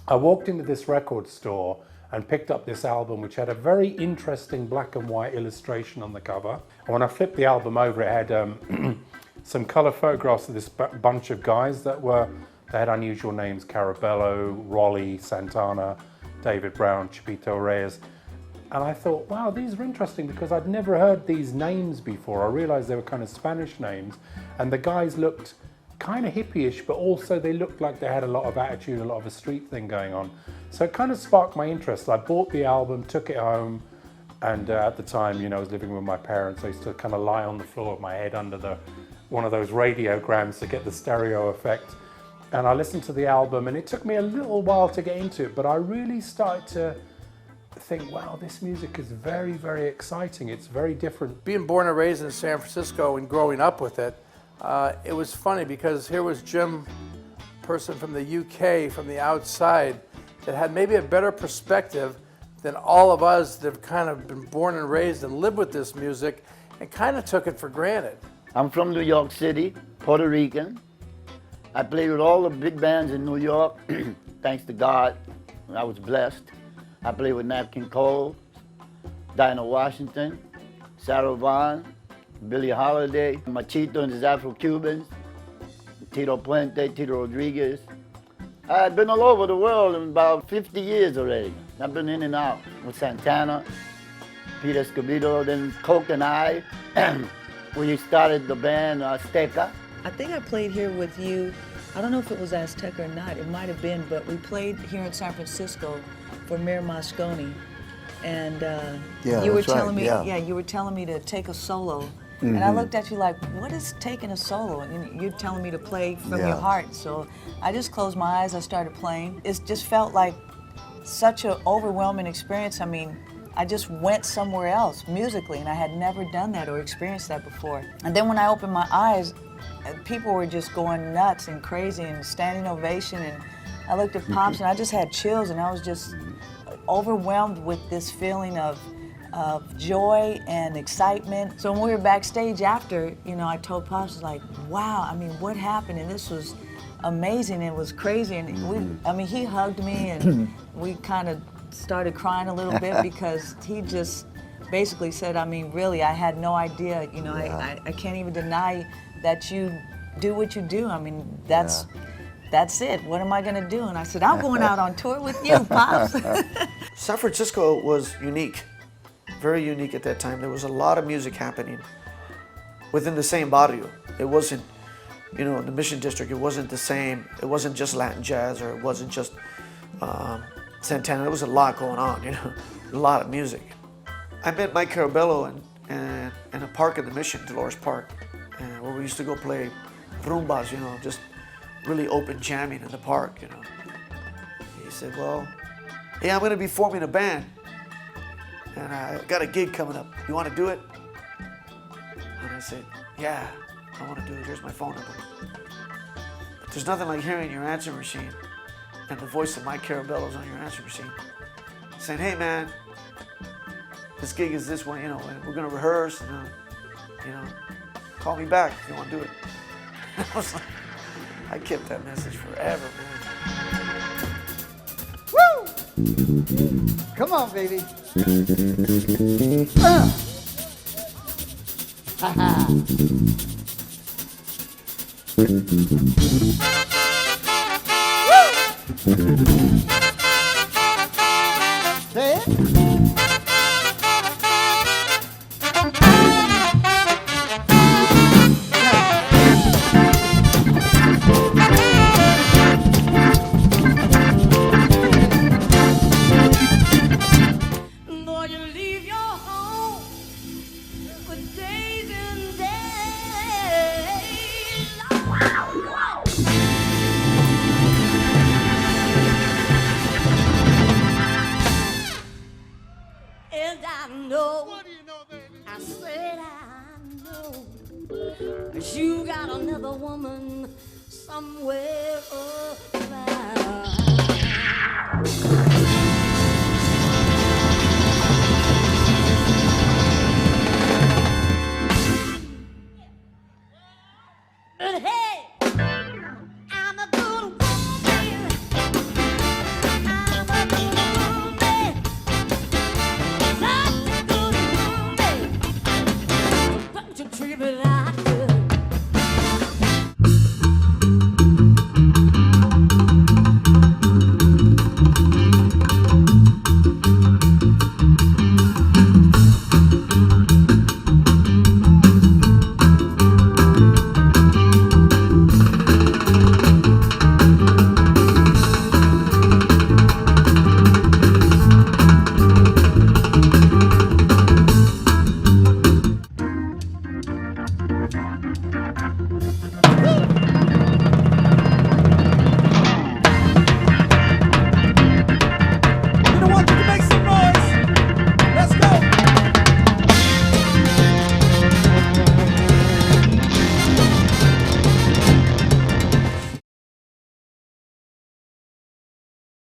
I walked into this record store and picked up this album, which had a very interesting black and white illustration on the cover. And when I flipped the album over, it had some color photographs of this bunch of guys they had unusual names: Carabello, Rolly, Santana, David Brown, Chipito Reyes. And I thought, wow, these are interesting because I'd never heard these names before. I realized they were kind of Spanish names, and the guys looked kind of hippie-ish, but also they looked like they had a lot of attitude, a lot of a street thing going on. So it kind of sparked my interest. I bought the album, took it home, and at the time, I was living with my parents. I used to kind of lie on the floor with my head under one of those radiograms to get the stereo effect. And I listened to the album, and it took me a little while to get into it, but I really started to think, wow, this music is very, very exciting. It's very different. Being born and raised in San Francisco and growing up with it, it was funny because here was Jim, person from the UK, from the outside, that had maybe a better perspective than all of us that have kind of been born and raised and lived with this music and kind of took it for granted. I'm from New York City, Puerto Rican. I played with all the big bands in New York. Thanks to God, I was blessed. I played with Nat King Cole, Dinah Washington, Sarah Vaughan, Billie Holiday, Machito and his Afro-Cubans, Tito Puente, Tito Rodriguez. I've been all over the world in about 50 years already. I've been in and out with Santana, Peter Escobedo, then Coke and I. We started the band Azteca. I think I played here with you. I don't know if it was Azteca or not. It might have been, but we played here in San Francisco for Mayor Moscone, and you were telling me, you were telling me to take a solo, and I looked at you like, what is taking a solo? And you're telling me to play from your heart. So I just closed my eyes. I started playing. It just felt like such an overwhelming experience. I mean, I just went somewhere else musically, and I had never done that or experienced that before. And then when I opened my eyes, people were just going nuts and crazy and standing ovation, and I looked at Pops and I just had chills, and I was just overwhelmed with this feeling of joy and excitement. So when we were backstage after, I told Pops, like, wow, I mean, what happened? And this was amazing, it was crazy, and he hugged me, and we kind of started crying a little bit because he just basically said, I mean, really, I had no idea, I can't even deny that you do what you do. I mean, that's it. What am I gonna do? And I said, I'm going out on tour with you, Pops. San Francisco was unique, very unique at that time. There was a lot of music happening within the same barrio. It wasn't, in the Mission District, it wasn't the same. It wasn't just Latin jazz, or it wasn't just Santana. There was a lot going on, a lot of music. I met Mike Carabello in a park in the Mission, Dolores Park, where we used to go play rumbas, just really open jamming in the park, He said, well, yeah, I'm gonna be forming a band, and I got a gig coming up. You wanna do it? And I said, yeah, I wanna do it. Here's my phone number. But there's nothing like hearing your answer machine and the voice of Mike Carabello's on your answer machine saying, hey man, this gig is this one, and we're gonna rehearse, and call me back if you want to do it. I was like, I kept that message forever, man. Woo! Come on, baby. Say it. You got another woman somewhere around. But hey, I'm a good woman. not good.